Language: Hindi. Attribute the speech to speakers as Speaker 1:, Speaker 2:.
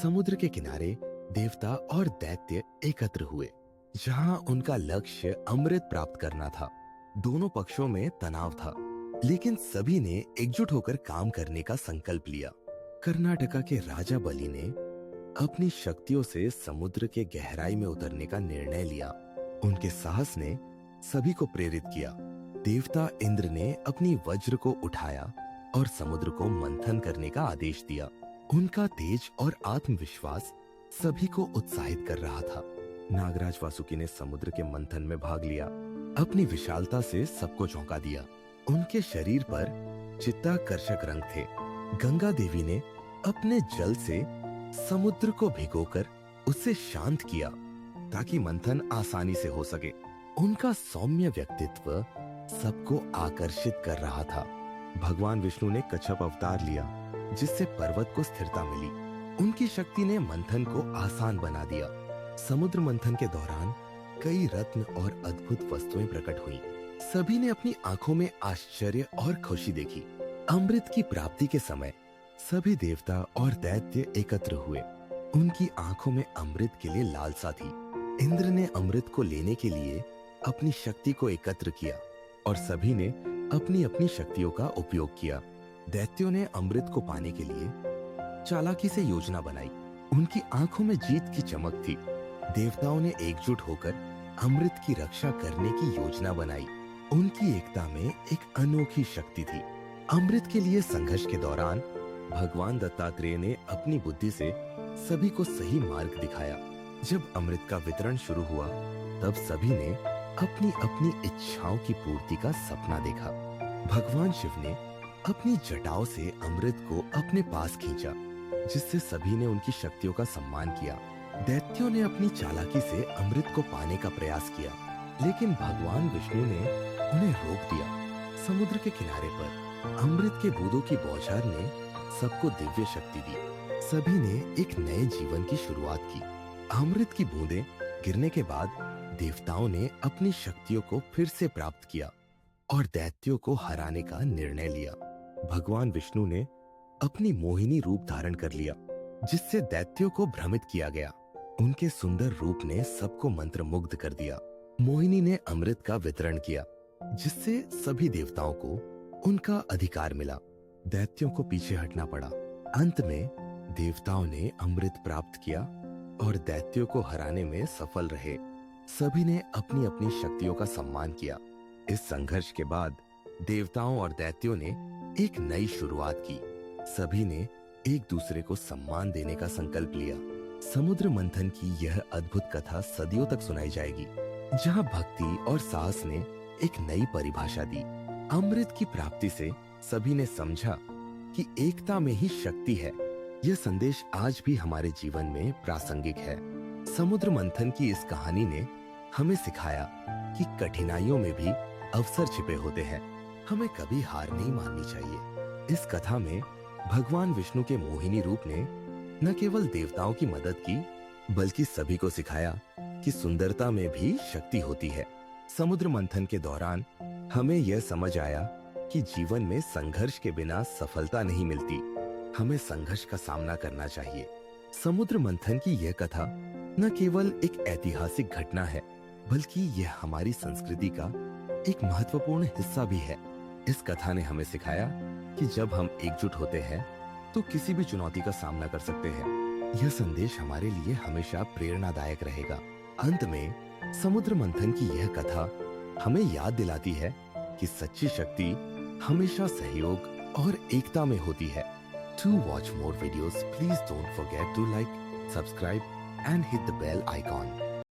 Speaker 1: समुद्र के किनारे देवता और दैत्य एकत्र हुए, जहां उनका लक्ष्य अमृत प्राप्त करना था। दोनों पक्षों में तनाव था, लेकिन सभी ने एकजुट होकर काम करने का संकल्प लिया। कर्नाटका के राजा बलि ने अपनी शक्तियों से समुद्र के गहराई में उतरने का निर्णय लिया। उनके साहस ने सभी को प्रेरित किया। देवता इंद्र ने अपनी वज्र को उठाया और समुद्र को मंथन करने का आदेश दिया। उनका तेज और आत्मविश्वास सभी को उत्साहित कर रहा था। नागराज वासुकी ने समुद्र के मंथन में भाग लिया, अपनी विशालता से सबको चौंका दिया। उनके शरीर पर चित्ताकर्षक रंग थे। गंगा देवी ने अपने जल से समुद्र को भिगोकर उसे शांत किया ताकि मंथन आसानी से हो सके। उनका सौम्य व्यक्तित्व सबको आकर्षित कर रहा था। भगवान विष्णु ने कच्छप अवतार लिया, जिससे पर्वत को स्थिरता मिली। उनकी शक्ति ने मंथन को आसान बना दिया। समुद्र मंथन के दौरान कई रत्न और अद्भुत वस्तुएं प्रकट हुईं। सभी ने अपनी आंखों में आश्चर्य और खुशी देखी। अमृत की प्राप्ति के समय सभी देवता और दैत्य एकत्र हुए। उनकी आंखों में अमृत के लिए लालसा थी। इंद्र ने अमृत को लेने के लिए अपनी शक्ति को एकत्र किया और सभी ने अपनी अपनी शक्तियों का उपयोग किया। दैत्यों ने अमृत को पाने के लिए चालाकी से योजना बनाई। उनकी आंखों में जीत की चमक थी। देवताओं ने एकजुट होकर अमृत की रक्षा करने की योजना बनाई। उनकी एकता में एक अनोखी शक्ति थी। अमृत के लिए संघर्ष के दौरान भगवान दत्तात्रेय ने अपनी बुद्धि से सभी को सही मार्ग दिखाया। जब अमृत का वितरण शुरू हुआ, तब सभी ने अपनी अपनी इच्छाओं की पूर्ति का सपना देखा। भगवान शिव ने अपनी जटाओं से अमृत को अपने पास खींचा, जिससे सभी ने उनकी शक्तियों का सम्मान किया। दैत्यों ने अपनी चालाकी से अमृत को पाने का प्रयास किया, लेकिन भगवान विष्णु ने उन्हें रोक दिया। समुद्र के किनारे पर अमृत के बूंदों की बौछार ने सबको दिव्य शक्ति दी। सभी ने एक नए जीवन की शुरुआत की। अमृत की बूंदें गिरने के बाद देवताओं ने अपनी शक्तियों को फिर से प्राप्त किया और दैत्यों को हराने का निर्णय लिया। भगवान विष्णु ने अपनी मोहिनी रूप धारण कर लिया, जिससे दैत्यों को भ्रमित किया गया। उनके सुंदर रूप ने सबको मंत्रमुग्ध कर दिया। मोहिनी ने अमृत का वितरण किया, जिससे सभी देवताओं को उनका अधिकार मिला। दैत्यों को पीछे हटना पड़ा। अंत में देवताओं ने अमृत प्राप्त किया और दैत्यों को हराने में सफल रहे। सभी ने अपनी अपनी शक्तियों का सम्मान किया। इस संघर्ष के बाद देवताओं और दैत्यों ने एक नई शुरुआत की। सभी ने एक दूसरे को सम्मान देने का संकल्प लिया। समुद्र मंथन की यह अद्भुत कथा सदियों तक सुनाई जाएगी, जहां भक्ति और साहस ने एक नई परिभाषा दी। अमृत की प्राप्ति से सभी ने समझा कि एकता में ही शक्ति है। यह संदेश आज भी हमारे जीवन में प्रासंगिक है। समुद्र मंथन की इस कहानी ने हमें सिखाया कि कठिनाइयों में भी अवसर छिपे होते हैं। हमें कभी हार नहीं माननी चाहिए। इस कथा में भगवान विष्णु के मोहिनी रूप ने न केवल देवताओं की मदद की, बल्कि सभी को सिखाया कि सुंदरता में भी शक्ति होती है। समुद्र मंथन के दौरान हमें यह समझ आया कि जीवन में संघर्ष के बिना सफलता नहीं मिलती। हमें संघर्ष का सामना करना चाहिए। समुद्र मंथन की यह कथा न केवल एक ऐतिहासिक घटना है, बल्कि यह हमारी संस्कृति का एक महत्वपूर्ण हिस्सा भी है। इस कथा ने हमें सिखाया कि जब हम एकजुट होते हैं, तो किसी भी चुनौती का सामना कर सकते हैं। यह संदेश हमारे लिए हमेशा प्रेरणादायक रहेगा। अंत में समुद्र मंथन की यह कथा हमें याद दिलाती है कि सच्ची शक्ति हमेशा सहयोग और एकता में होती है। To watch more videos, please don't forget to like, subscribe and hit the bell icon.